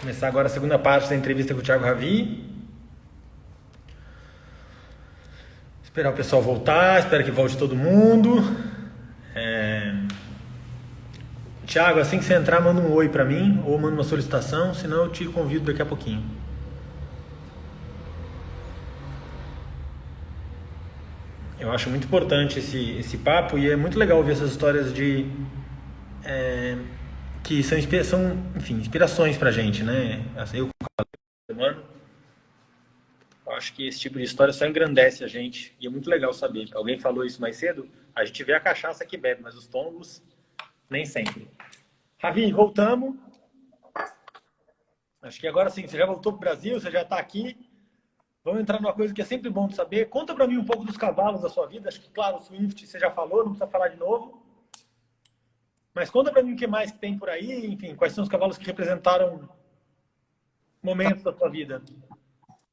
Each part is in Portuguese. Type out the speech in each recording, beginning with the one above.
Começar agora a segunda parte da entrevista com o Thiago Ravi. Esperar o pessoal voltar, espero que volte todo mundo. Thiago, assim que você entrar, manda um oi pra mim ou manda uma solicitação, senão eu te convido daqui a pouquinho. Eu acho muito importante esse papo e é muito legal ver essas histórias que são, enfim, inspirações pra gente, né? Eu, mano, eu acho que esse tipo de história só engrandece a gente e é muito legal saber. Alguém falou isso mais cedo, a gente vê a cachaça que bebe, mas os tombos nem sempre. Ravi, voltamos. Acho que agora sim, você já voltou para o Brasil, você já está aqui. Vamos entrar numa coisa que é sempre bom de saber. Conta para mim um pouco dos cavalos da sua vida. Acho que, claro, o Swift você já falou, não precisa falar de novo. Mas conta para mim o que mais que tem por aí, enfim, quais são os cavalos que representaram momentos da sua vida.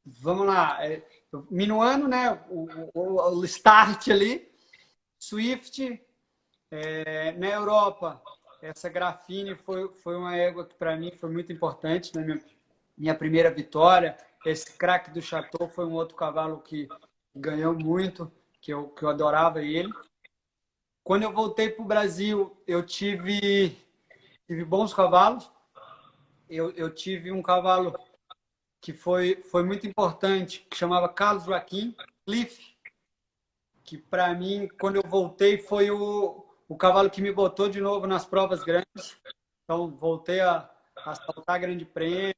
Vamos lá. Minuano, né? O start ali. Swift. Na Europa, essa Grafine foi uma égua que para mim foi muito importante na minha primeira vitória. Esse Craque do Chateau foi um outro cavalo que ganhou muito, que eu adorava ele. Quando eu voltei para o Brasil, eu tive bons cavalos. Eu tive um cavalo que foi muito importante, que chamava Carlos Joaquim Cliff, que para mim, quando eu voltei, foi o cavalo que me botou de novo nas provas grandes. Então, voltei a saltar grande prêmio,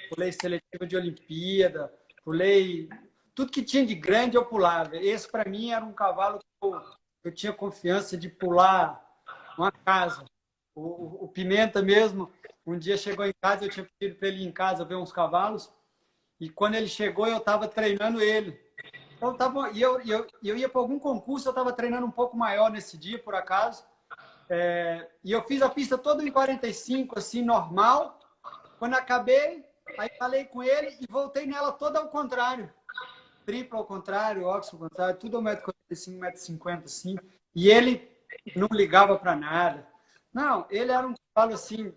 pulei seletiva de Olimpíada, pulei... Tudo que tinha de grande eu pulava. Esse, para mim, era um cavalo que eu tinha confiança de pular uma casa. O Pimenta mesmo, um dia chegou em casa, eu tinha pedido para ele ir em casa ver uns cavalos, e quando ele chegou, eu estava treinando ele. Então, eu ia para algum concurso, eu estava treinando um pouco maior nesse dia, por acaso. E eu fiz a pista toda em 45, assim, normal. Quando acabei, aí falei com ele e voltei nela toda ao contrário. Triplo ao contrário, óxido ao contrário, tudo ao 1,45 m, 1,50 m, assim. E ele não ligava para nada. Não, ele era um cavalo, assim,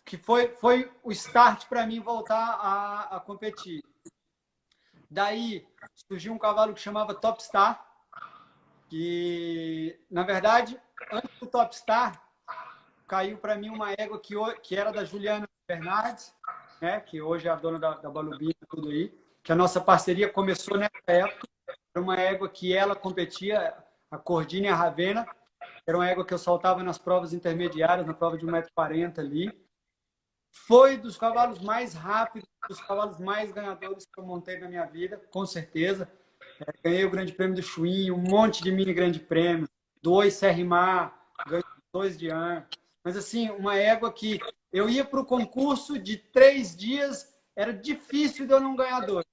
que foi o start para mim voltar a competir. Daí surgiu um cavalo que chamava Top Star, que, na verdade, antes do Top Star, caiu para mim uma égua que era da Juliana Bernardes, né, que hoje é a dona da Balubina e tudo aí, que a nossa parceria começou nessa época. Era uma égua que ela competia, a Cordina e a Ravena. Era uma égua que eu saltava nas provas intermediárias, na prova de 1,40 m ali. Foi dos cavalos mais rápidos, dos cavalos mais ganhadores que eu montei na minha vida, com certeza. Ganhei o Grande Prêmio do Chuí, um monte de mini Grande Prêmio, 2 Serrimar, ganhei 2 de ano. Mas, assim, uma égua que eu ia para o concurso de 3 dias, era difícil de eu não ganhar 2.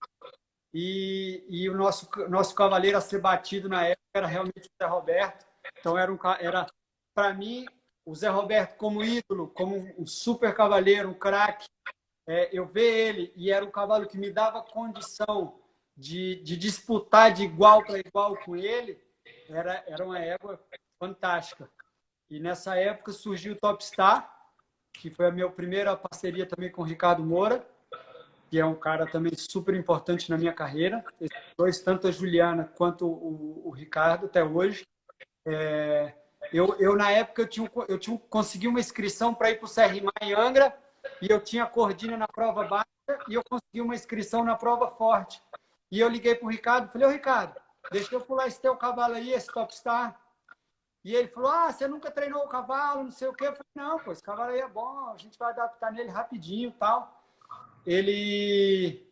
E o nosso cavaleiro a ser batido na época era realmente o Zé Roberto. Então, era para mim, o Zé Roberto como ídolo, como um super cavaleiro, um craque. Eu ver ele, e era um cavalo que me dava condição de disputar de igual para igual com ele, era uma égua fantástica. E nessa época surgiu o Top Star, que foi a minha primeira parceria também com o Ricardo Moura, que é um cara também super importante na minha carreira. Esses dois, tanto a Juliana quanto o Ricardo, até hoje. Na época, eu consegui uma inscrição para ir para o Serrimar em Angra, e eu tinha Cordina na prova baixa, e eu consegui uma inscrição na prova forte. E eu liguei para o Ricardo e falei: ô Ricardo, deixa eu pular esse teu cavalo aí, esse Top Star. E ele falou: você nunca treinou o cavalo, não sei o quê. Eu falei: não, pô, esse cavalo aí é bom, a gente vai adaptar nele rapidinho e tal. Ele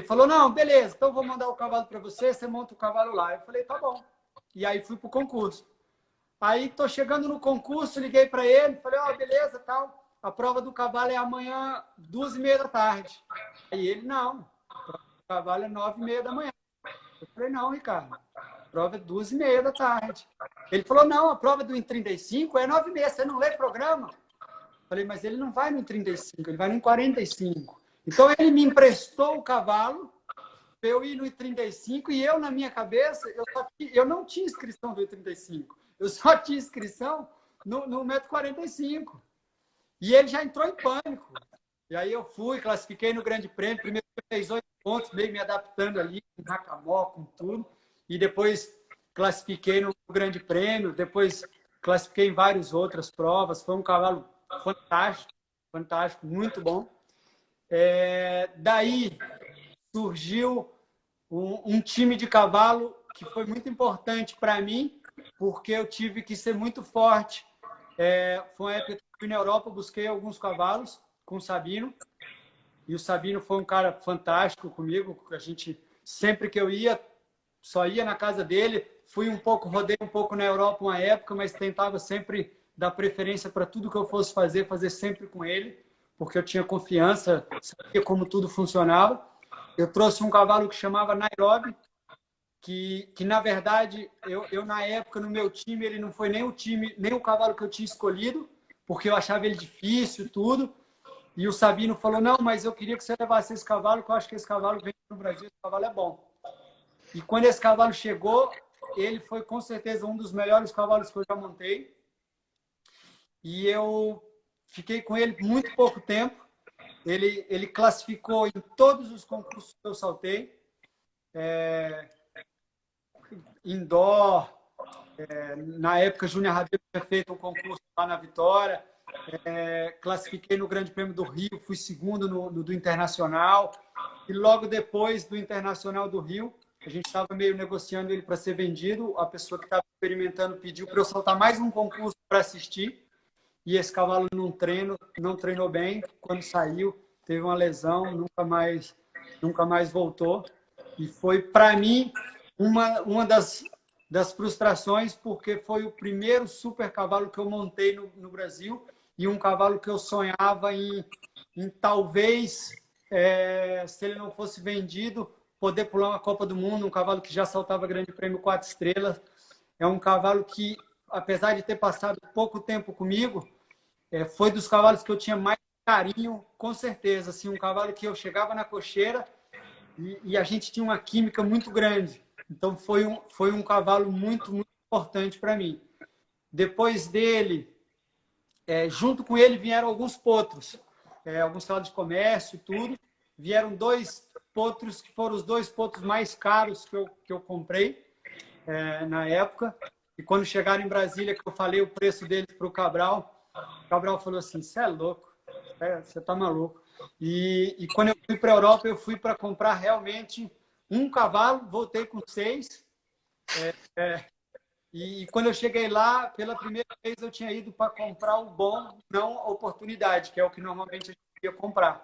falou: não, beleza, então eu vou mandar o cavalo para você, você monta o cavalo lá. Eu falei: tá bom. E aí fui para o concurso. Aí tô chegando no concurso, liguei para ele, falei: beleza, tal. A prova do cavalo é amanhã, 2h30 da tarde. Aí ele: não, a prova do cavalo é 9h30 da manhã. Eu falei: não, Ricardo, a prova é 2h30 da tarde. Ele falou: não, a prova do 35 é 9h30, você não lê programa? Eu falei: mas ele não vai no 35, ele vai no 45. Então ele me emprestou o cavalo para eu ir no 35, e eu, na minha cabeça, eu não tinha inscrição do 35. Eu só tinha inscrição no 1,45 m. E ele já entrou em pânico. E aí eu fui, classifiquei no Grande Prêmio. Primeiro fez 8 pontos, meio me adaptando ali, com racamó, com tudo. E depois classifiquei no Grande Prêmio. Depois classifiquei em várias outras provas. Foi um cavalo fantástico, fantástico, muito bom. Daí surgiu um time de cavalo que foi muito importante para mim, porque eu tive que ser muito forte. Foi uma época que eu fui na Europa, busquei alguns cavalos com o Sabino, e o Sabino foi um cara fantástico comigo. A gente, sempre que eu ia, só ia na casa dele. Fui um pouco, rodei um pouco na Europa uma época, mas tentava sempre dar preferência para tudo que eu fosse fazer, fazer sempre com ele, porque eu tinha confiança, sabia como tudo funcionava. Eu trouxe um cavalo que chamava Nairobi, que na verdade, eu na época, no meu time, ele não foi nem o time, nem o cavalo que eu tinha escolhido, porque eu achava ele difícil, tudo. E o Sabino falou, não, mas eu queria que você levasse esse cavalo, que eu acho que esse cavalo vem no Brasil, esse cavalo é bom. E quando esse cavalo chegou, ele foi com certeza um dos melhores cavalos que eu já montei. E eu fiquei com ele muito pouco tempo. Ele classificou em todos os concursos que eu saltei. Indoor, na época, Júnior Rabelo tinha feito um concurso lá na Vitória. Classifiquei no Grande Prêmio do Rio, fui segundo no do Internacional. E logo depois do Internacional do Rio, a gente estava meio negociando ele para ser vendido. A pessoa que estava experimentando pediu para eu soltar mais um concurso para assistir. E esse cavalo não treinou bem. Quando saiu, teve uma lesão, nunca mais voltou. E foi, para mim, uma das frustrações, porque foi o primeiro super cavalo que eu montei no Brasil e um cavalo que eu sonhava em talvez, se ele não fosse vendido, poder pular uma Copa do Mundo, um cavalo que já saltava Grande Prêmio 4 estrelas. É um cavalo que, apesar de ter passado pouco tempo comigo, foi dos cavalos que eu tinha mais carinho, com certeza. Assim, um cavalo que eu chegava na cocheira e a gente tinha uma química muito grande. Então, foi um cavalo muito, muito importante para mim. Depois dele, junto com ele, vieram alguns potros, alguns cavalos de comércio e tudo. Vieram 2 potros, que foram os 2 potros mais caros que eu comprei na época. E quando chegaram em Brasília, que eu falei o preço deles para o Cabral falou assim, você é louco, você tá maluco. E quando eu fui para a Europa, eu fui para comprar realmente um cavalo, voltei com 6. E quando eu cheguei lá, pela primeira vez eu tinha ido para comprar o bom, não a oportunidade, que é o que normalmente a gente ia comprar.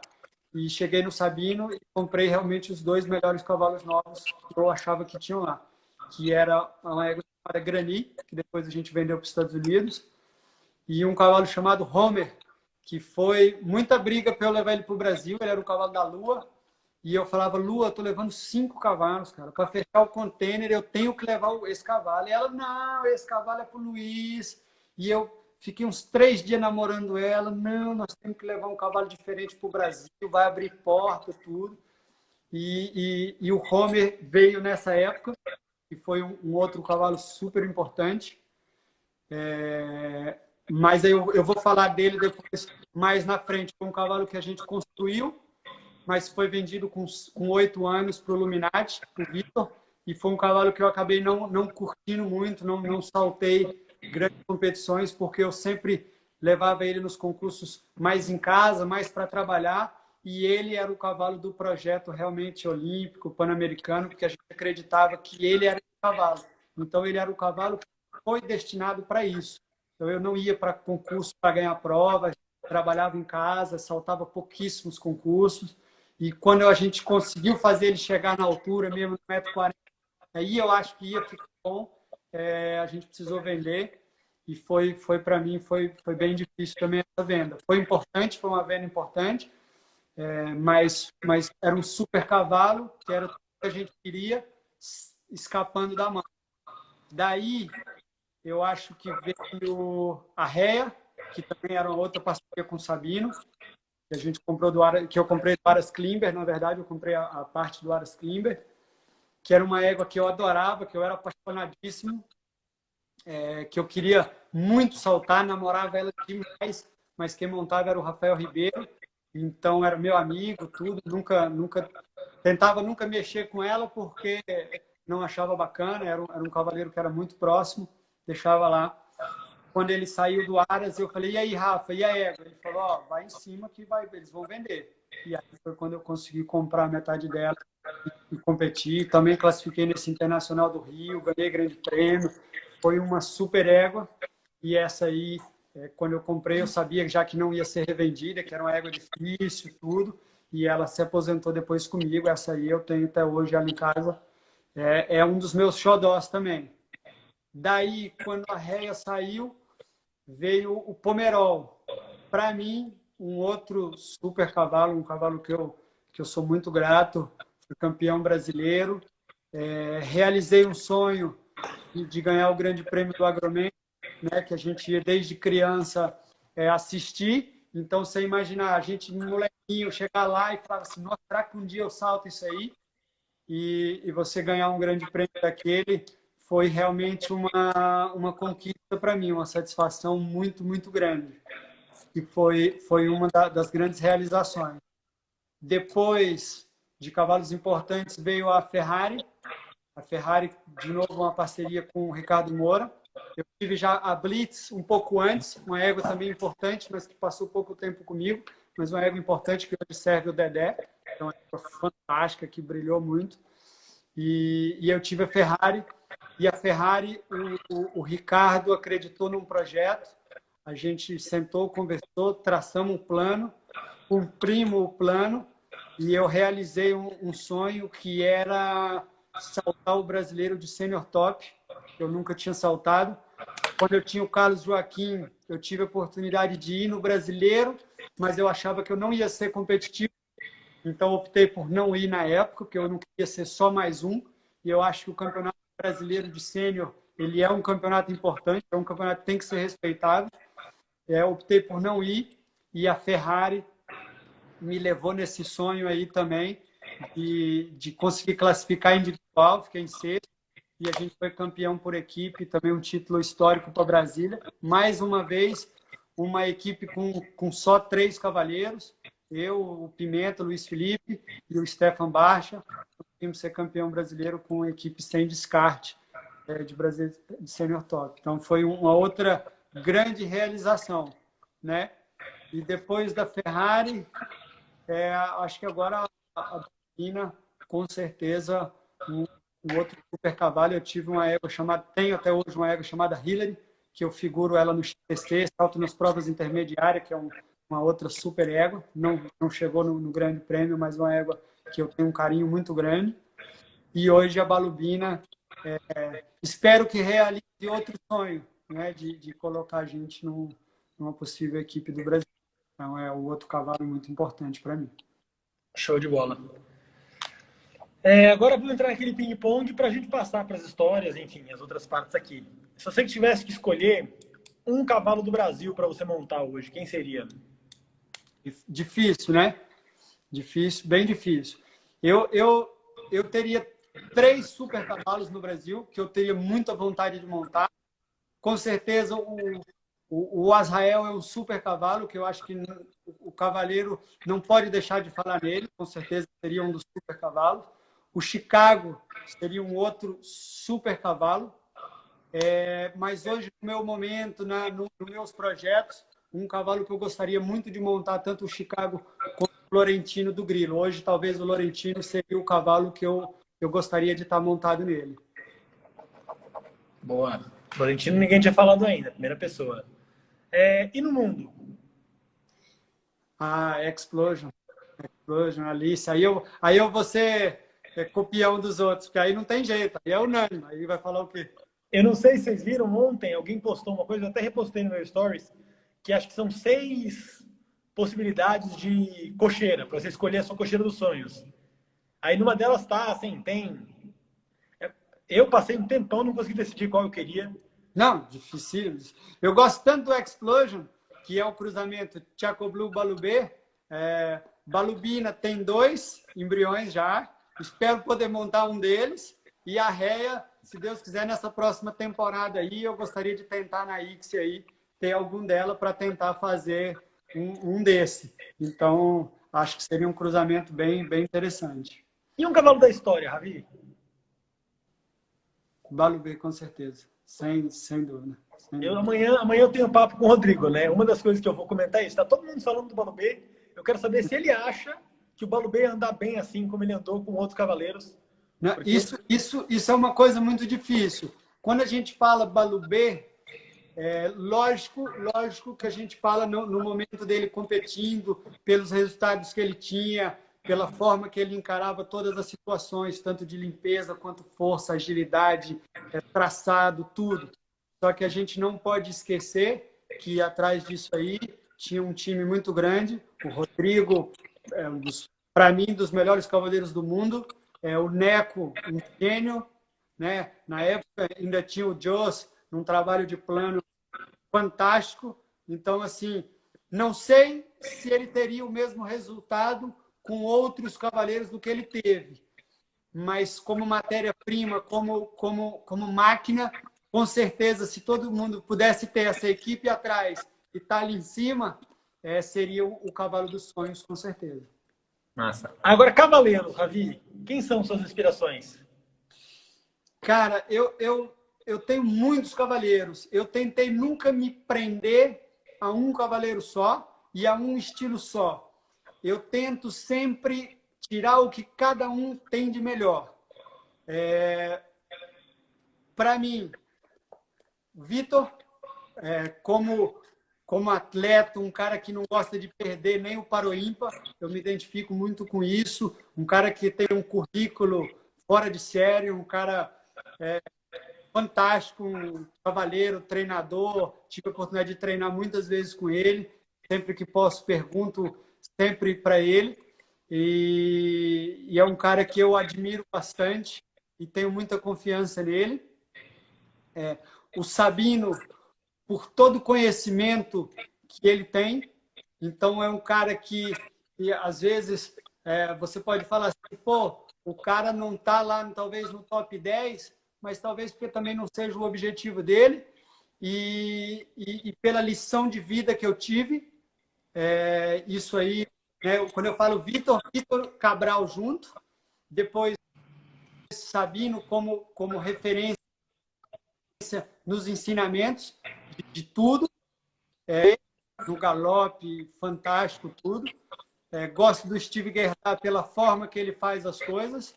E cheguei no Sabino e comprei realmente os 2 melhores cavalos novos que eu achava que tinham lá. Que era uma égua chamada Grani, que depois a gente vendeu para os Estados Unidos, e um cavalo chamado Homer, que foi muita briga para eu levar ele para o Brasil. Ele era o cavalo da Lua. E eu falava, Lua, eu tô levando 5 cavalos, cara. Para fechar o container, eu tenho que levar esse cavalo. E ela, não, esse cavalo é pro Luiz. E eu fiquei uns 3 dias namorando ela. Não, nós temos que levar um cavalo diferente pro Brasil, vai abrir porta, tudo. E o Homer veio nessa época, e foi um outro cavalo super importante. Mas eu vou falar dele depois, mais na frente. Foi um cavalo que a gente construiu, mas foi vendido com 8 anos para o Luminati, para o Vitor, e foi um cavalo que eu acabei não curtindo muito, não saltei grandes competições, porque eu sempre levava ele nos concursos mais em casa, mais para trabalhar, e ele era o cavalo do projeto realmente olímpico, pan-americano, porque a gente acreditava que ele era o cavalo. Então, ele era o cavalo que foi destinado para isso. Então, eu não ia para concurso para ganhar provas, trabalhava em casa, saltava pouquíssimos concursos. E quando a gente conseguiu fazer ele chegar na altura, mesmo no 1,40 m, aí eu acho que ia ficar bom. A gente precisou vender e foi para mim, foi bem difícil também essa venda. Foi importante, foi uma venda importante, mas era um super cavalo, que era o que a gente queria, escapando da mão. Daí, eu acho que veio a Réia, que também era outra parceria com o Sabino, que a gente comprou que eu comprei do Aras Klimber, na verdade, eu comprei a parte do Aras Klimber, que era uma égua que eu adorava, que eu era apaixonadíssimo, que eu queria muito saltar, namorava ela demais, mas quem montava era o Rafael Ribeiro, então era meu amigo, tudo, tentava nunca mexer com ela porque não achava bacana, era um cavaleiro que era muito próximo, deixava lá. Quando ele saiu do Aras, eu falei, e aí, Rafa, e a égua? Ele falou, ó, vai em cima que eles vão vender. E aí foi quando eu consegui comprar metade dela e competir. Também classifiquei nesse Internacional do Rio, ganhei grande prêmio. Foi uma super égua. E essa aí, quando eu comprei, eu sabia já que não ia ser revendida, que era uma égua difícil, tudo. E ela se aposentou depois comigo. Essa aí eu tenho até hoje ela em casa. É um dos meus xodós também. Daí, quando a réia saiu, veio o Pomerol. Para mim, um outro super cavalo, um cavalo que eu sou muito grato. Fui campeão brasileiro. Realizei um sonho de ganhar o Grande Prêmio do Agromem, né, que a gente ia desde criança assistir. Então, você imaginar, a gente, molequinho, chegar lá e falar assim, nossa, será que um dia eu salto isso aí? E você ganhar um grande prêmio daquele foi realmente uma conquista para mim, uma satisfação muito, muito grande. E foi uma das grandes realizações. Depois de cavalos importantes veio a Ferrari. A Ferrari, de novo, uma parceria com o Ricardo Moura. Eu tive já a Blitz um pouco antes, uma égua também importante, mas que passou pouco tempo comigo, mas uma égua importante que hoje serve o Dedé. Então, uma égua fantástica, que brilhou muito. E eu tive a Ferrari, e a Ferrari, o Ricardo acreditou num projeto, a gente sentou, conversou, traçamos um plano, cumprimos o plano, e eu realizei um sonho que era saltar o brasileiro de sênior top, que eu nunca tinha saltado. Quando eu tinha o Carlos Joaquim, eu tive a oportunidade de ir no brasileiro, mas eu achava que eu não ia ser competitivo, então optei por não ir na época, porque eu não queria ser só mais um, e eu acho que o Campeonato Brasileiro de Sênior, ele é um campeonato importante, é um campeonato que tem que ser respeitado. Optei por não ir, e a Ferrari me levou nesse sonho aí também de conseguir classificar individual, fiquei em sexto, e a gente foi campeão por equipe, também um título histórico para Brasília. Mais uma vez, uma equipe com só 3 cavaleiros, eu, o Pimenta, o Luiz Felipe e o Stefan Barcha, conseguimos ser campeão brasileiro com a equipe sem descarte de Brasil de Senior Top. Então, foi uma outra grande realização, né? E depois da Ferrari, acho que agora a China, com certeza, um outro super cavalo. Eu tive uma égua chamada, tenho até hoje uma égua chamada Hillary, que eu figuro ela no XTC, salto nas provas intermediárias, que é uma outra super égua. Não chegou no Grande Prêmio, mas uma égua que eu tenho um carinho muito grande. E hoje a Balubina, espero que realize outro sonho, né, de colocar a gente numa possível equipe do Brasil. Então, é o outro cavalo muito importante para mim. Show de bola. Agora vamos entrar naquele ping-pong para a gente passar para as histórias, enfim, as outras partes aqui. Se você tivesse que escolher um cavalo do Brasil para você montar hoje, quem seria? Difícil, né? Difícil, bem difícil. Eu teria 3 super cavalos no Brasil que eu teria muita vontade de montar. Com certeza, o Azrael é um super cavalo, que eu acho que o cavaleiro não pode deixar de falar nele, com certeza seria um dos super cavalos. O Chicago seria um outro super cavalo. Mas hoje, no meu momento, nos meus projetos, um cavalo que eu gostaria muito de montar, tanto o Chicago quanto o Lorentino do Grilo. Hoje, talvez o Lorentino seria o cavalo que eu gostaria de estar montado nele. Boa. Lorentino ninguém tinha falado ainda, primeira pessoa. E no mundo? Explosion, Alice. Aí eu vou ser copião dos outros, porque aí não tem jeito, aí é unânime. Aí vai falar o quê? Eu não sei se vocês viram ontem, alguém postou uma coisa, eu até repostei no meu stories, que acho que são 6 possibilidades de cocheira, para você escolher a sua cocheira dos sonhos. Aí numa delas tá, assim, tem... Eu passei um tempão, não consegui decidir qual eu queria. Não, difícil. Eu gosto tanto do Explosion, que é o cruzamento Chaco Blue Balubê. Balubina tem 2 embriões já. Espero poder montar um deles. E a réia, se Deus quiser, nessa próxima temporada aí, eu gostaria de tentar na Ixi aí ter algum dela para tentar fazer um desse. Então, acho que seria um cruzamento bem interessante. E um cavalo da história, Ravi? Balubê, com certeza. Sem dúvida. Sem Eu, dúvida. amanhã eu tenho papo com o Rodrigo, né? Uma das coisas que eu vou comentar é isso. Tá todo mundo falando do Balubê. Eu quero saber se ele acha que o Balubê ia andar bem assim como ele andou com outros cavaleiros. Não, Porque isso é uma coisa muito difícil. Quando a gente fala Balubê, lógico que a gente fala no momento dele competindo, pelos resultados que ele tinha, pela forma que ele encarava todas as situações, tanto de limpeza quanto força, agilidade, traçado, tudo. Só que a gente não pode esquecer que atrás disso aí tinha um time muito grande. O Rodrigo, para mim, dos melhores cavaleiros do mundo. O Neco, um gênio. Né? Na época, ainda tinha o Joss, num trabalho de plano fantástico. Então, assim, não sei se ele teria o mesmo resultado com outros cavaleiros do que ele teve, mas como matéria-prima, como máquina, com certeza, se todo mundo pudesse ter essa equipe atrás e estar ali em cima, seria o cavalo dos sonhos, com certeza. massa. Agora, cavaleiros, Ravi, quem são suas inspirações? Cara, eu tenho muitos cavaleiros. Eu tentei nunca me prender a um cavaleiro só e a um estilo só. Eu tento sempre tirar o que cada um tem de melhor. Para mim, Vitor, como atleta, um cara que não gosta de perder nem o para o ímpar, eu me identifico muito com isso. Um cara que tem um currículo fora de série, um cara fantástico, um cavaleiro, treinador. Tive a oportunidade de treinar muitas vezes com ele. Sempre que posso, pergunto sempre para ele. E é um cara que eu admiro bastante e tenho muita confiança nele. O Sabino, por todo o conhecimento que ele tem. Então, é um cara que às vezes, você pode falar assim, pô, o cara não está lá, talvez, no top 10, mas talvez porque também não seja o objetivo dele. E pela lição de vida que eu tive, isso aí, né, quando eu falo Vitor Cabral junto, depois Sabino como referência nos ensinamentos de tudo, no galope, fantástico, tudo. Gosto do Steve Gerrard pela forma que ele faz as coisas,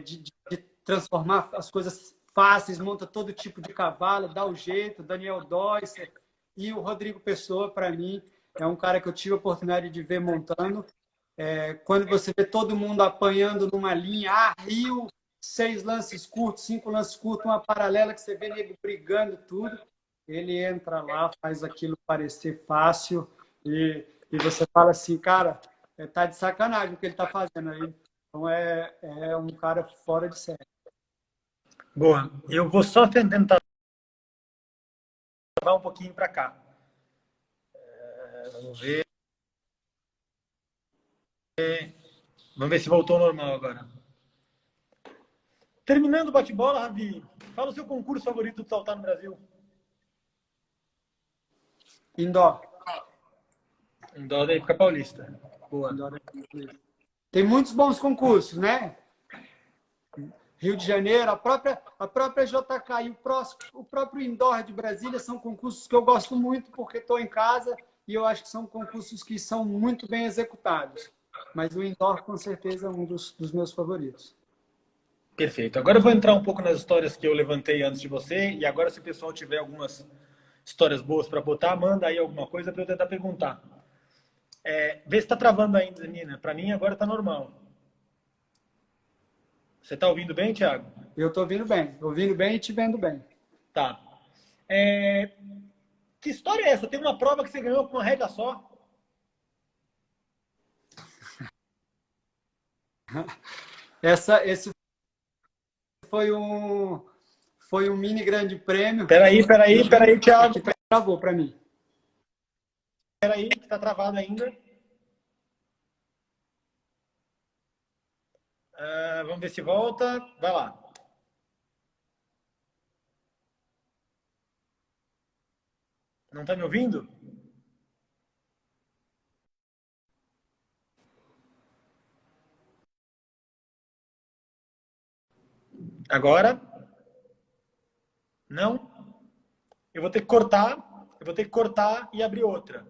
de transformar as coisas fáceis, monta todo tipo de cavalo, dá o jeito, Daniel Deusser. E o Rodrigo Pessoa, para mim, é um cara que eu tive a oportunidade de ver montando. Quando você vê todo mundo apanhando numa linha, Rio, 6 lances curtos, 5 lances curtos, uma paralela que você vê nego brigando tudo. Ele entra lá, faz aquilo parecer fácil e você fala assim, cara, tá de sacanagem o que ele tá fazendo aí. Então é um cara fora de série. Boa. Eu vou só tentar levar um pouquinho para cá. Vamos ver. Vamos ver se voltou ao normal agora. Terminando o bate-bola, Ravi, fala o seu concurso favorito de saltar no Brasil. Indoor. Indoor da Época Paulista. Boa. Indoor. Tem muitos bons concursos, né? Rio de Janeiro, a própria JK e o próprio Indoor de Brasília são concursos que eu gosto muito porque estou em casa e eu acho que são concursos que são muito bem executados. Mas o Indoor, com certeza, é um dos meus favoritos. Perfeito. Agora eu vou entrar um pouco nas histórias que eu levantei antes de você. E agora, se o pessoal tiver algumas histórias boas para botar, manda aí alguma coisa para eu tentar perguntar. Vê se está travando ainda, Nina. Para mim, agora está normal. Você está ouvindo bem, Thiago? Eu estou ouvindo bem e te vendo bem. Tá. Que história é essa? Tem uma prova que você ganhou com uma régua só? Esse foi um mini grande prêmio. Peraí, Thiago. Que travou para mim. Peraí, que está travado ainda. Vamos ver se volta. Vai lá. Não está me ouvindo? Agora? Não? Eu vou ter que cortar. Eu vou ter que cortar e abrir outra.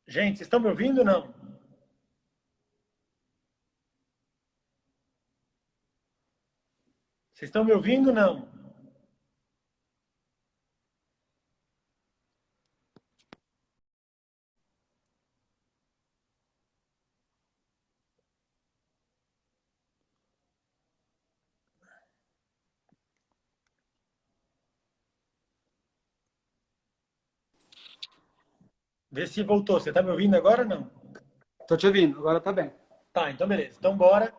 Gente, vocês estão me ouvindo ou não? Vocês estão me ouvindo ou não? Vê se voltou. Você está me ouvindo agora ou não? Tô te ouvindo, agora tá bem. Tá, então beleza. Então bora.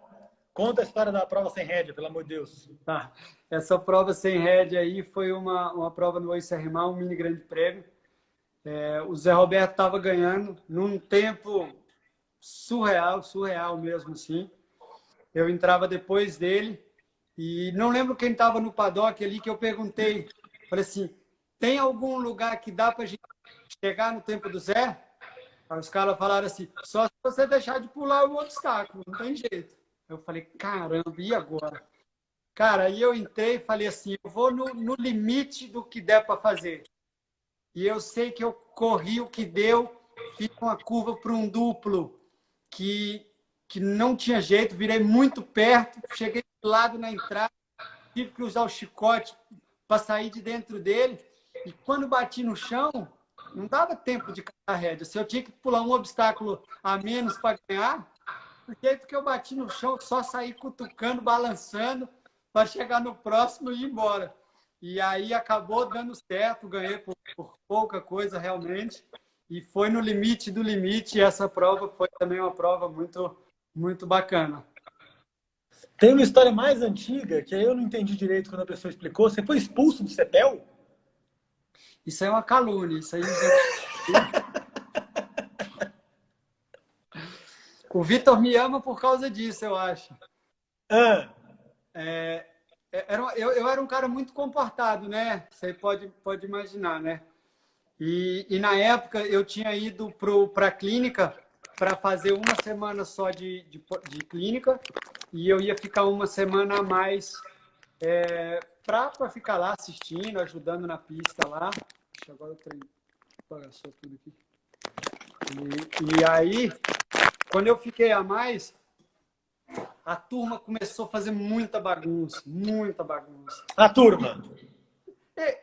Conta a história da prova sem rédea, pelo amor de Deus. Tá. Essa prova sem rédea aí foi uma prova no OCR, um mini grande prêmio. O Zé Roberto estava ganhando num tempo surreal mesmo assim. Eu entrava depois dele e não lembro quem estava no paddock ali que eu perguntei. Falei assim, tem algum lugar que dá para a gente chegar no tempo do Zé? Aí os caras falaram assim, só se você deixar de pular o obstáculo, não tem jeito. Eu falei, caramba, e agora? Cara, aí eu entrei e falei assim, eu vou no limite do que der para fazer. E eu sei que eu corri o que deu, fiz uma curva para um duplo que não tinha jeito, virei muito perto, cheguei do lado na entrada, tive que usar o chicote para sair de dentro dele. E quando bati no chão, não dava tempo de catar a rédea. Se eu tinha que pular um obstáculo a menos para ganhar, do jeito que eu bati no chão, só saí cutucando, balançando, para chegar no próximo e ir embora. E aí acabou dando certo, ganhei por pouca coisa realmente. E foi no limite do limite. E essa prova foi também uma prova muito bacana. Tem uma história mais antiga que eu não entendi direito quando a pessoa explicou. Você foi expulso do CEPEL? Isso é uma calúnia. Isso aí O Vitor me ama por causa disso, eu acho. Ah, Eu era um cara muito comportado, né? Você pode imaginar, né? E na época eu tinha ido para a clínica para fazer uma semana só de clínica e eu ia ficar uma semana a mais para ficar lá assistindo, ajudando na pista lá. Deixa agora o trem bagaçou tudo aqui. E aí, quando eu fiquei a mais, a turma começou a fazer muita bagunça, muita bagunça. a turma.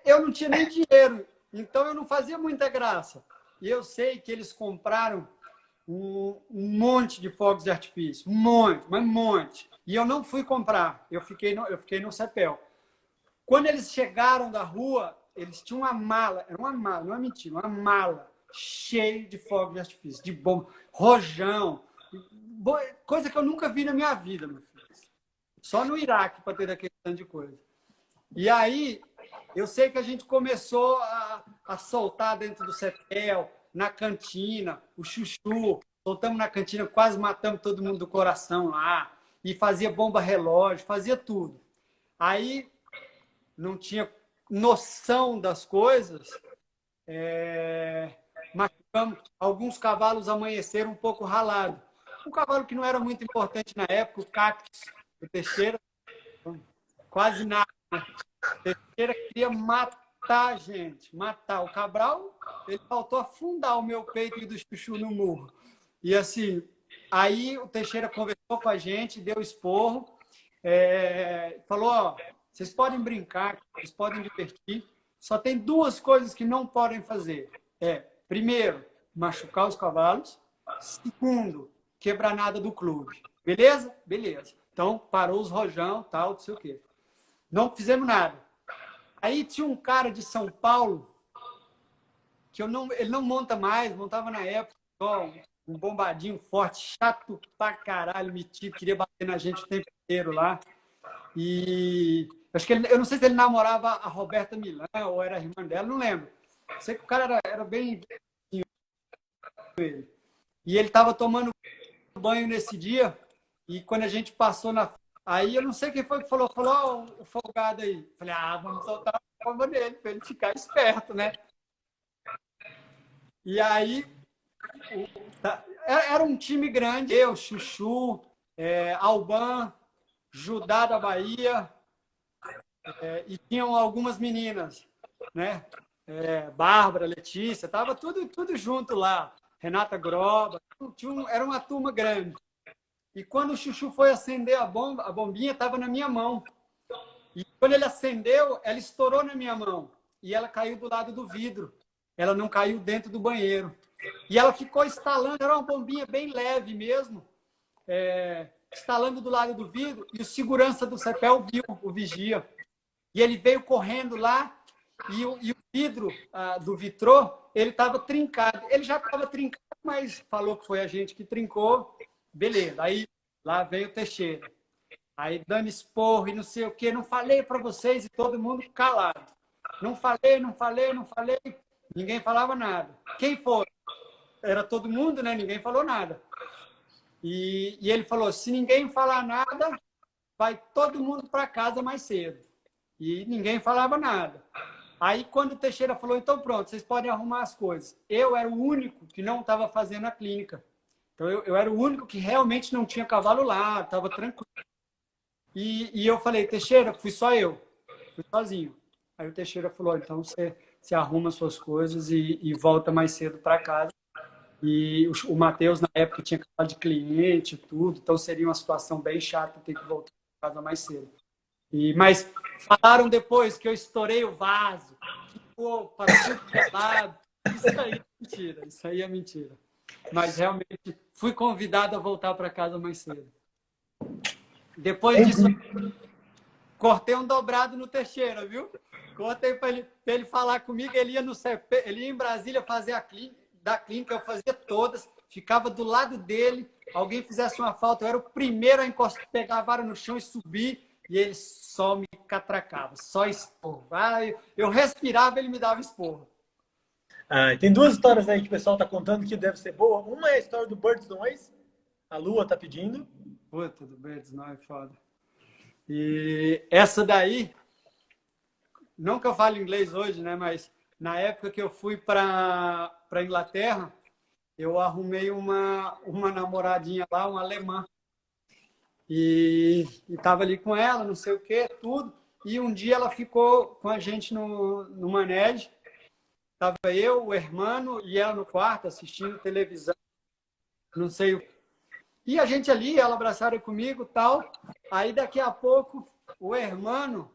Eu não tinha nem dinheiro, então eu não fazia muita graça. E eu sei que eles compraram um monte de fogos de artifício, um monte, mas um monte. E eu não fui comprar, eu fiquei no CEPEL. Quando eles chegaram da rua, eles tinham uma mala, era uma mala, não é mentira, uma mala cheia de fogos de artifício, de bomba, rojão, coisa que eu nunca vi na minha vida, meu filho. Só no Iraque para ter aquele tanto de coisa. E aí, eu sei que a gente começou a soltar dentro do CEPEL, na cantina, o chuchu. Soltamos na cantina, quase matamos todo mundo do coração lá. E fazia bomba relógio, fazia tudo. Aí, não tinha noção das coisas. Machucamos. Alguns cavalos amanheceram um pouco ralados. Um cavalo que não era muito importante na época, o Cactus, o Teixeira, quase nada. O Teixeira queria matar a gente, matar. O Cabral, ele faltou afundar o meu peito e do chuchu no murro. E assim, aí o Teixeira conversou com a gente, deu esporro, falou, ó, vocês podem brincar, vocês podem divertir, só tem duas coisas que não podem fazer. Primeiro, machucar os cavalos. Segundo, quebrar nada do clube. Beleza? Beleza. Então, parou os rojão, tal, não sei o quê. Não fizemos nada. Aí tinha um cara de São Paulo, que ele não monta mais, montava na época, só um bombadinho forte, chato pra caralho, metido, queria bater na gente o tempo inteiro lá. E acho que eu não sei se ele namorava a Roberta Milan ou era a irmã dela, não lembro. Sei que o cara era bem... E ele estava tomando banho nesse dia, e quando a gente passou na... Aí eu não sei quem foi que falou, o folgado aí. Falei, vamos soltar a bomba nele, para ele ficar esperto, né? E aí, era um time grande, eu, Chuchu, Alban, Judá da Bahia, e tinham algumas meninas, né? Bárbara, Letícia, tava tudo junto lá. Renata Groba, era uma turma grande. E quando o Chuchu foi acender a bombinha estava na minha mão. E quando ele acendeu, ela estourou na minha mão. E ela caiu do lado do vidro. Ela não caiu dentro do banheiro. E ela ficou estalando, era uma bombinha bem leve mesmo, estalando do lado do vidro. E o segurança do CEPEL viu, o vigia. E ele veio correndo lá. E o vidro do vitrô, ele estava trincado. Ele já estava trincado, mas falou que foi a gente que trincou. Beleza. Aí lá veio o Teixeira. Aí dando esporro e não sei o quê. Não falei para vocês e todo mundo calado. Não falei. Ninguém falava nada. Quem foi? Era todo mundo, né? Ninguém falou nada. E ele falou, se ninguém falar nada, vai todo mundo para casa mais cedo. E ninguém falava nada. Aí, quando o Teixeira falou, então pronto, vocês podem arrumar as coisas. Eu era o único que não estava fazendo a clínica. Então, eu era o único que realmente não tinha cavalo lá, estava tranquilo. E eu falei, Teixeira, fui só eu. Fui sozinho. Aí o Teixeira falou, então você arruma suas coisas e volta mais cedo para casa. E o Matheus, na época, tinha cavalo de cliente e tudo, então seria uma situação bem chata ter que voltar para casa mais cedo. Mas falaram depois que eu estourei o vaso, ficou para tudo lado. Isso aí é mentira, isso aí é mentira. Mas realmente fui convidado a voltar para casa mais cedo. Depois disso, cortei um dobrado no Teixeira, viu? Cortei para ele falar comigo, ele ia no CP, ele ia em Brasília fazer da clínica, eu fazia todas, ficava do lado dele, alguém fizesse uma falta, eu era o primeiro a encostar, pegar a vara no chão e subir. E ele só me catracava, só esporro. Eu respirava, ele me dava esporro. Tem duas histórias aí que o pessoal está contando que deve ser boa. Uma é a história do Birds Noise. A Lua está pedindo. Puta, do Birds Noise é foda. E essa daí, não que eu fale inglês hoje, né? Mas na época que eu fui para Inglaterra, eu arrumei uma namoradinha lá, uma alemã. E estava ali com ela, não sei o que, tudo. E um dia ela ficou com a gente no Manege. Estava eu, o hermano e ela no quarto assistindo televisão, não sei o que. E a gente ali, ela abraçada comigo tal. Aí daqui a pouco o hermano,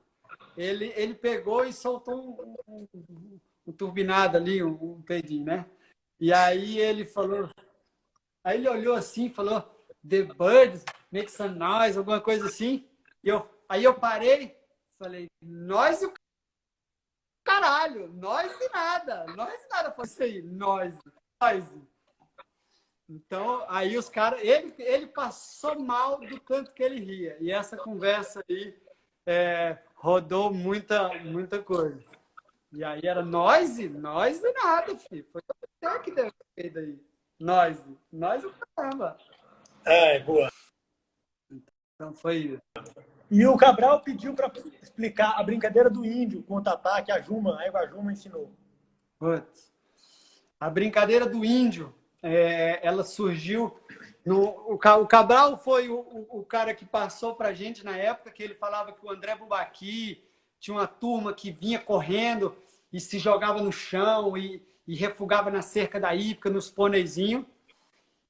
ele pegou e soltou um turbinado ali, um peidinho, né? E aí ele falou, aí ele olhou assim e falou, the birds make some noise, alguma coisa assim. Aí eu parei, falei, nós e o caralho, nós e nada foi isso aí, nós. Então, aí os caras, ele passou mal do tanto que ele ria. E essa conversa aí rodou muita coisa. E aí era nós e nada, filho. Foi até que deu feito aí. Nós o caramba. Boa. Então foi isso. E o Cabral pediu para explicar a brincadeira do índio com o Tatá, que a Égua Juma ensinou. Putz. A brincadeira do índio, ela surgiu... O Cabral foi o cara que passou para a gente na época, que ele falava que o André Bubaqui tinha uma turma que vinha correndo e se jogava no chão e refugava na cerca da hípica, nos pôneizinhos.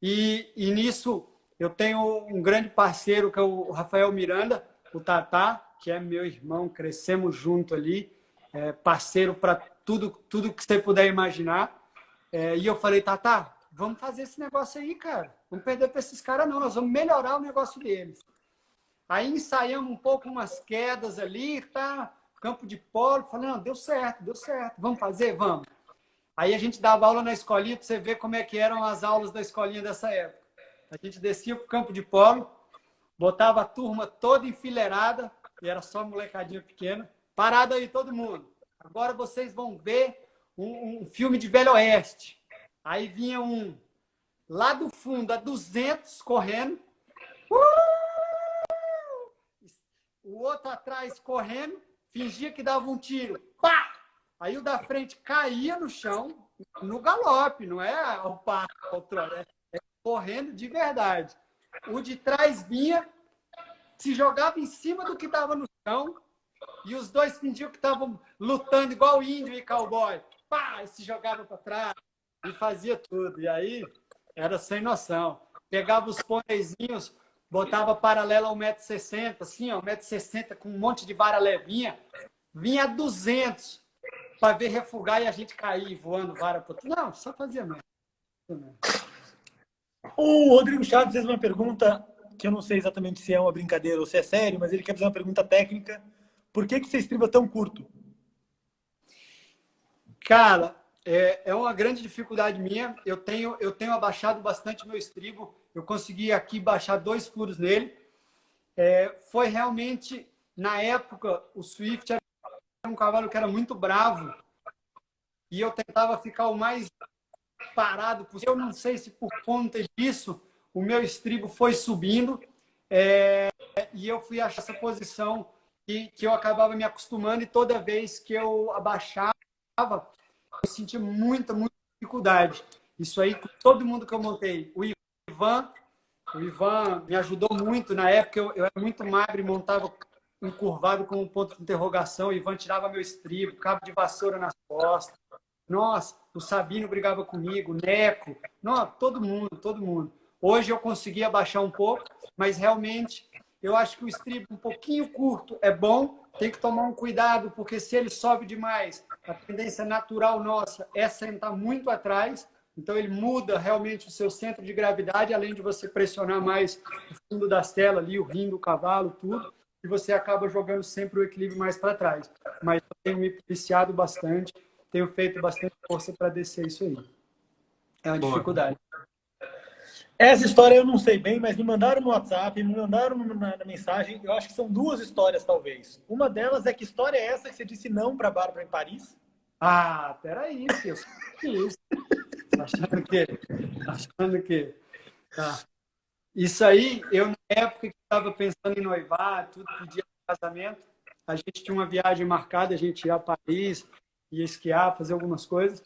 E nisso eu tenho um grande parceiro, que é o Rafael Miranda, o Tatá, que é meu irmão, crescemos junto ali, parceiro para tudo que você puder imaginar. E eu falei, Tatá, vamos fazer esse negócio aí, cara. Vamos perder para esses caras, não. Nós vamos melhorar o negócio deles. Aí ensaiamos um pouco umas quedas ali, tá? Campo de polo. Falei, não, deu certo. Vamos fazer? Vamos. Aí a gente dava aula na escolinha para você ver como é que eram as aulas da escolinha dessa época. A gente descia para o campo de polo, botava a turma toda enfileirada, e era só molecadinha pequena. Parado aí, todo mundo. Agora vocês vão ver um filme de Velho Oeste. Aí vinha um lá do fundo, a 200, correndo. O outro atrás correndo, fingia que dava um tiro. Pá! Aí o da frente caía no chão, no galope, não é ao passo, ao trote, é correndo de verdade. O de trás vinha, se jogava em cima do que estava no chão, e os dois fingiam que estavam lutando igual índio e cowboy. Pá, e se jogavam para trás e fazia tudo. E aí era sem noção. Pegava os pôneizinhos, botava paralela a 1,60 m, assim, ó, 1,60 m, com um monte de vara levinha, vinha a 200 para ver refugar e a gente cair voando vara para tudo. Não, só fazia mesmo. O Rodrigo Chaves fez uma pergunta que eu não sei exatamente se é uma brincadeira ou se é sério, mas ele quer fazer uma pergunta técnica. Por que você estriba tão curto? Cara, é uma grande dificuldade minha. Eu tenho abaixado bastante meu estribo. Eu consegui aqui baixar 2 furos nele. Foi realmente, na época, o Swift era um cavalo que era muito bravo e eu tentava ficar o mais parado possível. Eu não sei se por conta disso o meu estribo foi subindo e eu fui achar essa posição que eu acabava me acostumando, e toda vez que eu abaixava, eu sentia muita dificuldade. Isso aí, com todo mundo que eu montei. O Ivan me ajudou muito. Na época eu era muito magro e montava encurvado com um ponto de interrogação. O Ivan tirava meu estribo, cabo de vassoura nas costas. Nossa, o Sabino brigava comigo, o Neco. Nossa, todo mundo. Hoje eu consegui abaixar um pouco, mas realmente eu acho que o estribo um pouquinho curto é bom. Tem que tomar um cuidado, porque se ele sobe demais, a tendência natural nossa é sentar muito atrás. Então ele muda realmente o seu centro de gravidade, além de você pressionar mais o fundo da sela ali, o rim do cavalo, tudo, e você acaba jogando sempre o equilíbrio mais para trás. Mas eu tenho me policiado bastante, tenho feito bastante força para descer isso aí. É uma dificuldade. Essa história eu não sei bem, mas me mandaram no WhatsApp, me mandaram na mensagem. Eu acho que são 2 histórias, talvez. Uma delas é: que história é essa que você disse não para a Bárbara em Paris? Ah, peraí, filho. Que isso? Achando que... Tá. Isso aí, eu na época que estava pensando em noivar, tudo, pedia casamento, a gente tinha uma viagem marcada, a gente ia a Paris, ia esquiar, fazer algumas coisas.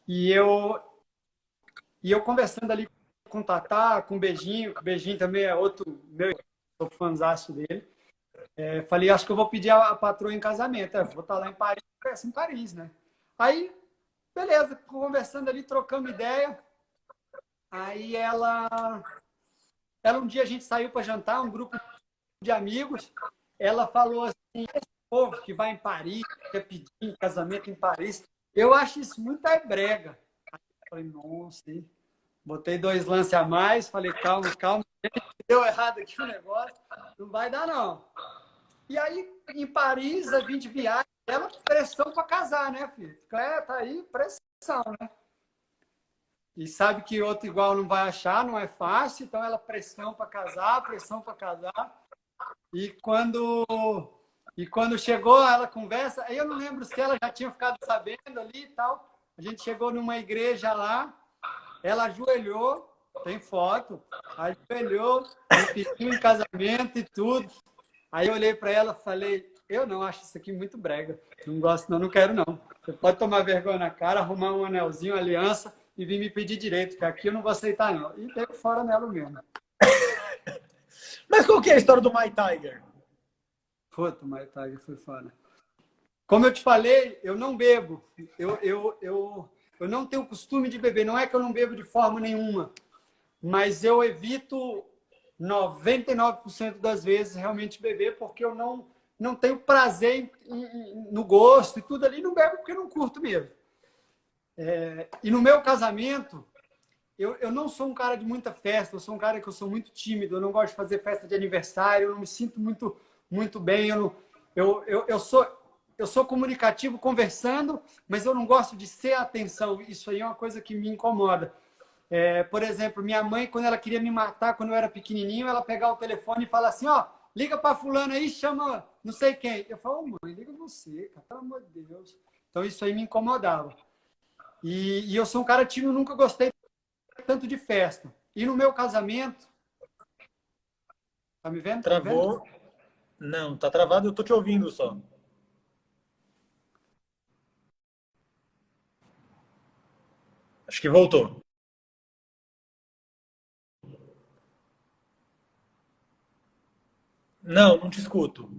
E eu conversando ali com o Tatá, com o Beijinho, que o Beijinho também é outro meu, sou fãzaço dele. Falei, acho que eu vou pedir a patroa em casamento. Vou estar lá em Paris, em Paris, né? Aí, beleza, conversando ali, trocando ideia. Aí ela um dia a gente saiu para jantar, um grupo de amigos. Ela falou assim: esse povo que vai em Paris, quer pedir em casamento em Paris, eu acho isso muito brega. Aí eu falei, nossa, hein? Botei 2 lances a mais, falei, calma, deu errado aqui o negócio, não vai dar não. E aí, em Paris, a gente viaja, ela pressão para casar, né, filho? Tá aí, pressão, né? E sabe que outro igual não vai achar, não é fácil, então ela pressão para casar, pressão para casar. E quando chegou, ela conversa, aí eu não lembro se ela já tinha ficado sabendo ali e tal. A gente chegou numa igreja lá, ela ajoelhou, tem foto, ajoelhou, me pediu em casamento e tudo. Aí eu olhei para ela e falei, eu não acho isso aqui muito brega, não gosto não, não quero não. Você pode tomar vergonha na cara, arrumar um anelzinho, aliança e vir me pedir direito, que aqui eu não vou aceitar não. E deu fora nela mesmo. Mas qual que é a história do My Tiger? Puta, o My Tiger foi fora. Como eu te falei, eu não bebo. Eu não tenho costume de beber. Não é que eu não bebo de forma nenhuma, mas eu evito 99% das vezes realmente beber, porque eu não tenho prazer no gosto e tudo ali. Não bebo porque eu não curto mesmo. E no meu casamento, eu não sou um cara de muita festa. Eu sou um cara que eu sou muito tímido. Eu não gosto de fazer festa de aniversário. Eu não me sinto muito bem. Eu sou comunicativo conversando, mas eu não gosto de ser atenção. Isso aí é uma coisa que me incomoda. Por exemplo, minha mãe, quando ela queria me matar, quando eu era pequenininho, ela pegava o telefone e fala assim, ó, liga para fulano aí, chama não sei quem. Eu falo, mãe, liga você, cara, pelo amor de Deus. Então isso aí me incomodava. E eu sou um cara tímido, nunca gostei tanto de festa. E no meu casamento... Tá me vendo? Travou. Tá me vendo? Não, tá travado, eu tô te ouvindo só. Acho que voltou. Não, não te escuto.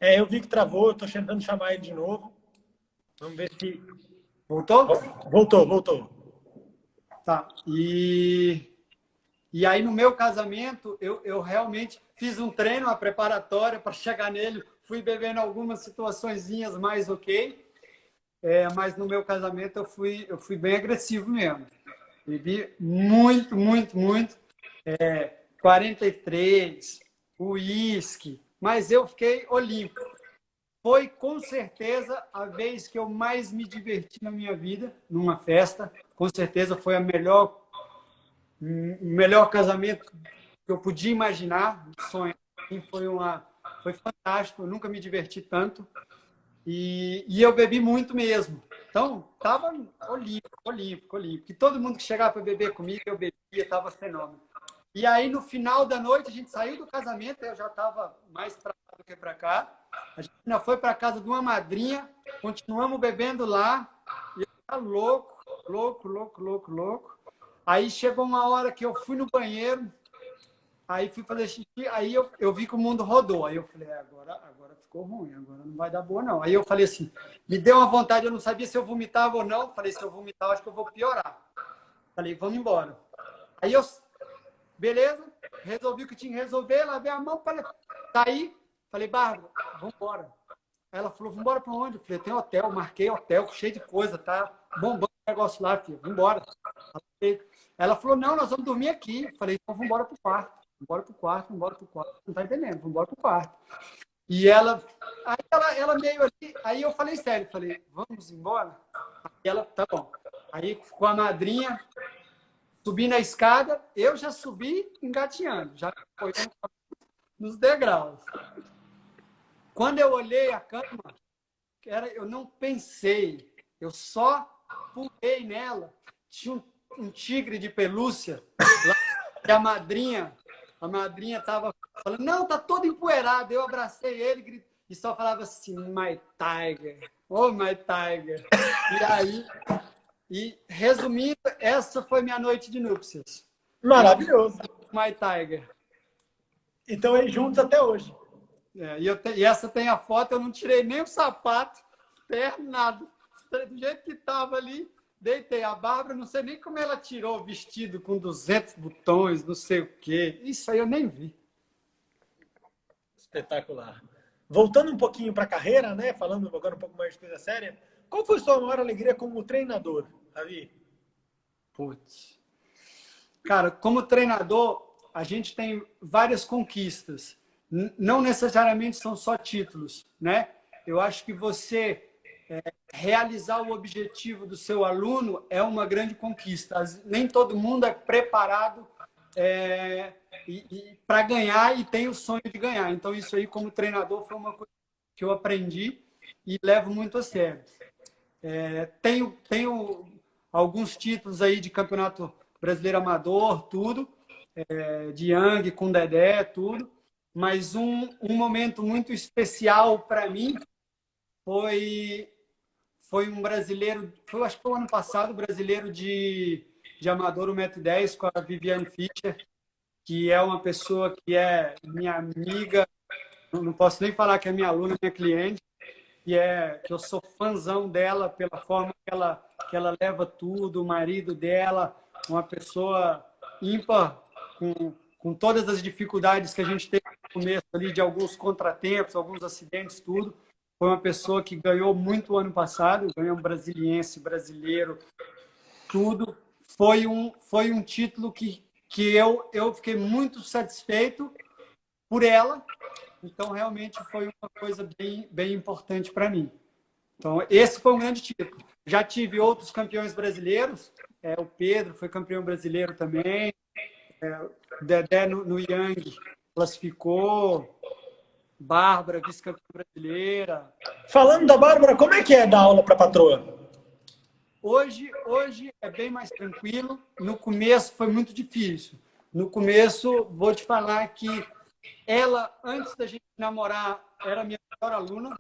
Eu vi que travou, eu tô tentando chamar ele de novo. Vamos ver se. Voltou? Voltou, voltou. Tá. E aí, no meu casamento, eu realmente fiz um treino, uma preparatória para chegar nele. Fui bebendo algumas situaçõezinhas mais ok. Mas no meu casamento eu fui bem agressivo mesmo. Bebi muito, muito, muito. 43, uísque. Mas eu fiquei olímpico. Foi, com certeza, a vez que eu mais me diverti na minha vida, numa festa. Com certeza foi o melhor casamento que eu podia imaginar. Sonho. Foi fantástico. Eu nunca me diverti tanto. E eu bebi muito mesmo. Então, estava olímpico. E todo mundo que chegava para beber comigo, eu bebia, estava fenômeno. E aí, no final da noite, a gente saiu do casamento, eu já estava mais para lá do que para cá. A gente ainda foi para casa de uma madrinha, continuamos bebendo lá, e eu estava louco. Aí chegou uma hora que eu fui no banheiro, aí fui fazer xixi, aí eu vi que o mundo rodou. Aí eu falei, agora ficou ruim, agora não vai dar boa, não. Aí eu falei assim, me deu uma vontade, eu não sabia se eu vomitava ou não. Falei, se eu vomitar, acho que eu vou piorar. Falei, vamos embora. Aí eu, beleza, resolvi o que tinha que resolver, lavei a mão, saí, falei, Bárbara, vamos embora. Ela falou, vamos embora para onde? Eu falei, tem hotel, marquei hotel, cheio de coisa, tá bombando o negócio lá, filho, vamos embora. Ela falou, não, nós vamos dormir aqui. Eu falei, então vamos embora pro quarto. Vamos embora pro quarto. Não tá entendendo, vamos embora pro quarto. E ela meio ali, aí eu falei sério, falei, vamos embora? Aí ela, tá bom. Aí com a madrinha, subi na escada, eu já subi engatinhando, já foi nos degraus. Quando eu olhei a cama, eu não pensei, eu só pulei nela. Tinha um tigre de pelúcia lá, que a madrinha estava falando, não, tá todo empoeirado. Eu abracei ele e só falava assim, my tiger, oh my tiger. E aí, resumindo, essa foi minha noite de núpcias. Maravilhoso. My tiger. Então eles juntos até hoje. E essa tem a foto, eu não tirei nem o sapato, terno, nada. Do jeito que estava ali, deitei. A Bárbara, não sei nem como ela tirou o vestido com 200 botões, não sei o quê. Isso aí eu nem vi. Espetacular. Voltando um pouquinho para a carreira, né? Falando agora um pouco mais de coisa séria, qual foi sua maior alegria como treinador, Ravi? Putz. Cara, como treinador, a gente tem várias conquistas. Não necessariamente são só títulos, né? Eu acho que você realizar o objetivo do seu aluno é uma grande conquista. Nem todo mundo é preparado para ganhar e tem o sonho de ganhar. Então, isso aí, como treinador, foi uma coisa que eu aprendi e levo muito a sério. Tenho alguns títulos aí de campeonato brasileiro amador, tudo, de Yang com Dedé, tudo. Mas um momento muito especial para mim foi um brasileiro, acho que foi o ano passado, brasileiro de amador, 1,10 m, com a Viviane Fischer, que é uma pessoa que é minha amiga, não posso nem falar que é minha aluna, minha cliente, que eu sou fãzão dela pela forma que ela leva tudo, o marido dela, uma pessoa ímpar, com todas as dificuldades que a gente teve no começo ali, de alguns contratempos, alguns acidentes, tudo. Foi uma pessoa que ganhou muito ano passado, ganhou um brasiliense, brasileiro, tudo. Foi um título que eu fiquei muito satisfeito por ela. Então, realmente, foi uma coisa bem importante para mim. Então, esse foi um grande título. Já tive outros campeões brasileiros. O Pedro foi campeão brasileiro também. O Dedé no Yang classificou. Bárbara, vice-campeã brasileira. Falando da Bárbara, como é que é dar aula para a patroa? Hoje é bem mais tranquilo. No começo foi muito difícil. No começo, vou te falar que ela, antes da gente namorar, era a minha melhor aluna,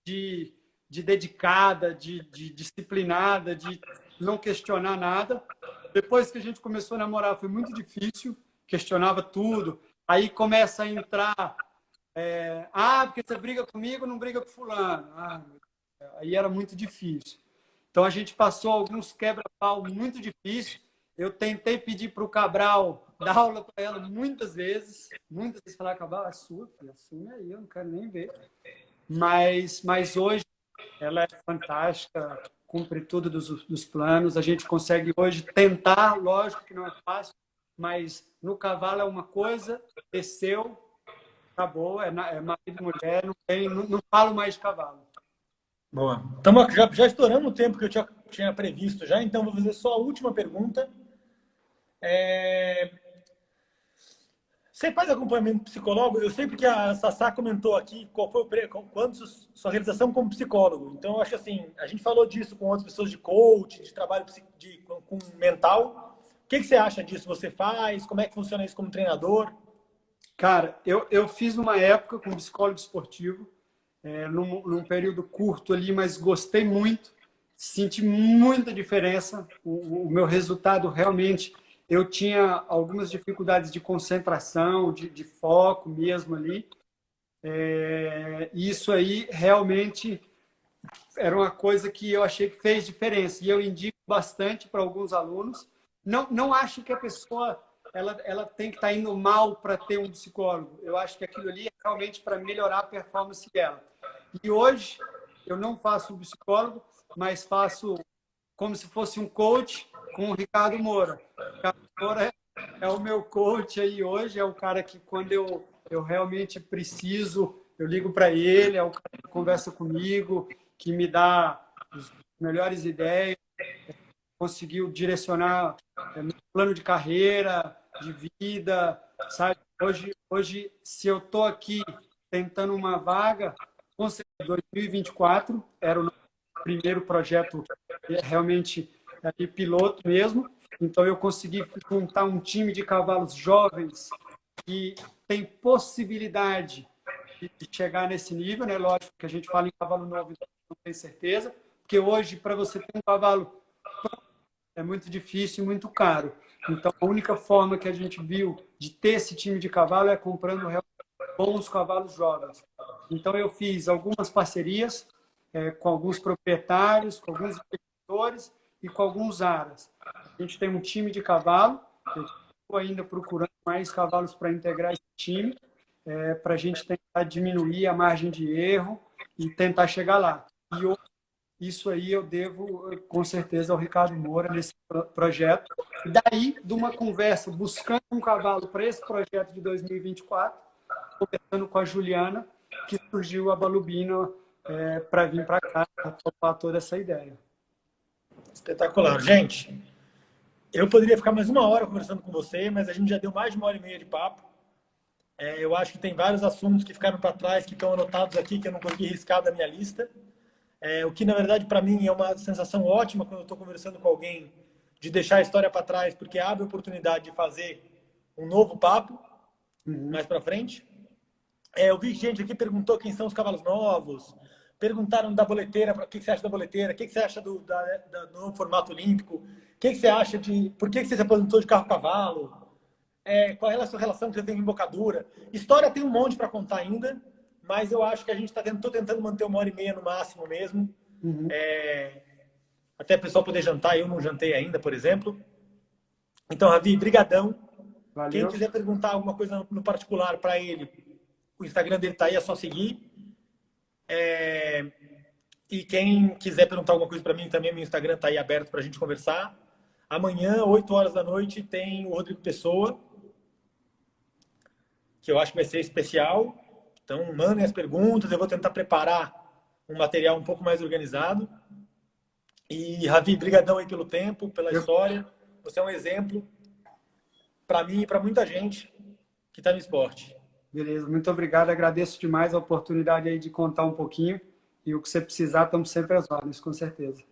de dedicada, de disciplinada, de não questionar nada. Depois que a gente começou a namorar, foi muito difícil, questionava tudo. Aí começa a entrar, porque você briga comigo, não briga com fulano. Aí era muito difícil. Então a gente passou alguns quebra-pau muito difíceis. Eu tentei pedir para o Cabral dar aula para ela muitas vezes falar, Cabral, é sua, filha, assume aí, eu não quero nem ver. Mas hoje ela é fantástica, cumpre tudo dos planos. A gente consegue hoje tentar, lógico que não é fácil, mas no cavalo é uma coisa, desceu, acabou, é marido e mulher, não falo mais de cavalo. Boa. Então, já estouramos o tempo que eu tinha previsto já, então vou fazer só a última pergunta. Você faz acompanhamento psicólogo? Eu sei porque a Sassá comentou aqui qual foi quanto sua realização como psicólogo. Então, eu acho assim, a gente falou disso com outras pessoas de coach, de trabalho com mental. O que você acha disso? Você faz? Como é que funciona isso como treinador? Cara, eu fiz uma época com psicólogo esportivo, num período curto ali, mas gostei muito, senti muita diferença. O meu resultado realmente, eu tinha algumas dificuldades de concentração, de foco mesmo ali. Isso aí realmente era uma coisa que eu achei que fez diferença. E eu indico bastante para alguns alunos. Não acho que a pessoa ela tem que estar indo mal para ter um psicólogo. Eu acho que aquilo ali é realmente para melhorar a performance dela. E hoje eu não faço um psicólogo, mas faço como se fosse um coach com o Ricardo Moura. O Ricardo Moura é o meu coach aí hoje, é o cara que quando eu realmente preciso, eu ligo para ele, é o cara que conversa comigo, que me dá as melhores ideias, conseguiu direcionar meu plano de carreira, de vida, sabe? Hoje se eu estou aqui tentando uma vaga, com certeza, 2024 era o nosso primeiro projeto realmente piloto mesmo. Então eu consegui juntar um time de cavalos jovens que tem possibilidade de chegar nesse nível, né? Lógico que a gente fala em cavalo novo, então não tem certeza, porque hoje para você ter um cavalo é muito difícil e muito caro. Então, a única forma que a gente viu de ter esse time de cavalo é comprando bons cavalos jovens. Então, eu fiz algumas parcerias com alguns proprietários, com alguns investidores e com alguns aras. A gente tem um time de cavalo, eu estou ainda procurando mais cavalos para integrar esse time, para a gente tentar diminuir a margem de erro e tentar chegar lá. E isso aí eu devo, com certeza, ao Ricardo Moura nesse projeto. E daí, de uma conversa, buscando um cavalo para esse projeto de 2024, conversando com a Juliana, que surgiu a Balubina para vir para cá, para topar toda essa ideia. Espetacular. Gente, eu poderia ficar mais uma hora conversando com você, mas a gente já deu mais de uma hora e meia de papo. Eu acho que tem vários assuntos que ficaram para trás, que estão anotados aqui, que eu não consegui riscar da minha lista. O que, na verdade, para mim é uma sensação ótima quando eu estou conversando com alguém, de deixar a história para trás, porque abre a oportunidade de fazer um novo papo mais para frente. Eu vi gente aqui perguntou quem são os cavalos novos, perguntaram da boleteira, o que você acha da boleteira, o que você acha do novo formato olímpico, o que você acha de... Por que você se aposentou de carro-cavalo? Qual é a sua relação que você tem com embocadura? História tem um monte para contar ainda, mas eu acho que a gente está tentando manter uma hora e meia no máximo mesmo. Até o pessoal poder jantar, eu não jantei ainda, por exemplo. Então, Ravi, brigadão. Valeu. Quem quiser perguntar alguma coisa no particular para ele, o Instagram dele está aí, é só seguir. E quem quiser perguntar alguma coisa para mim também, meu Instagram está aí aberto para a gente conversar. Amanhã, 8 horas da noite, tem o Rodrigo Pessoa, que eu acho que vai ser especial. Então, mandem as perguntas, eu vou tentar preparar um material um pouco mais organizado. E, Ravi, brigadão aí pelo tempo, pela história. Você é um exemplo para mim e para muita gente que está no esporte. Beleza, muito obrigado. Agradeço demais a oportunidade aí de contar um pouquinho. E o que você precisar, estamos sempre às ordens, com certeza.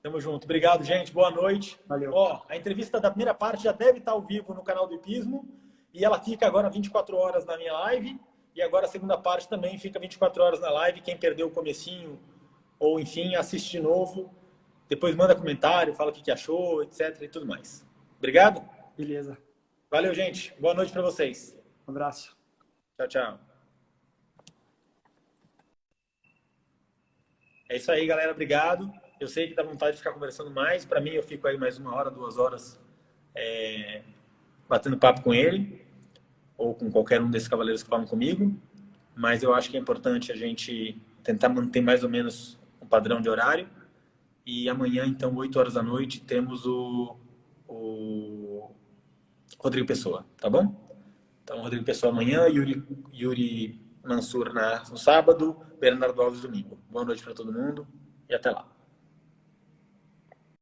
Tamo junto. Obrigado, gente. Boa noite. Valeu. Ó, a entrevista da primeira parte já deve estar ao vivo no canal do Hipismo e ela fica agora 24 horas na minha live e agora a segunda parte também fica 24 horas na live. Quem perdeu o comecinho ou, enfim, assiste de novo. Depois manda comentário, fala o que achou, etc. e tudo mais. Obrigado. Beleza. Valeu, gente. Boa noite para vocês. Um abraço. Tchau, tchau. É isso aí, galera. Obrigado. Eu sei que dá vontade de ficar conversando mais. Para mim, eu fico aí mais 1 hora, 2 horas batendo papo com ele ou com qualquer um desses cavaleiros que falam comigo. Mas eu acho que é importante a gente tentar manter mais ou menos um padrão de horário. E amanhã, então, 8 horas da noite, temos o Rodrigo Pessoa, tá bom? Então, Rodrigo Pessoa amanhã, Yuri Mansur no sábado, Bernardo Alves domingo. Boa noite para todo mundo e até lá.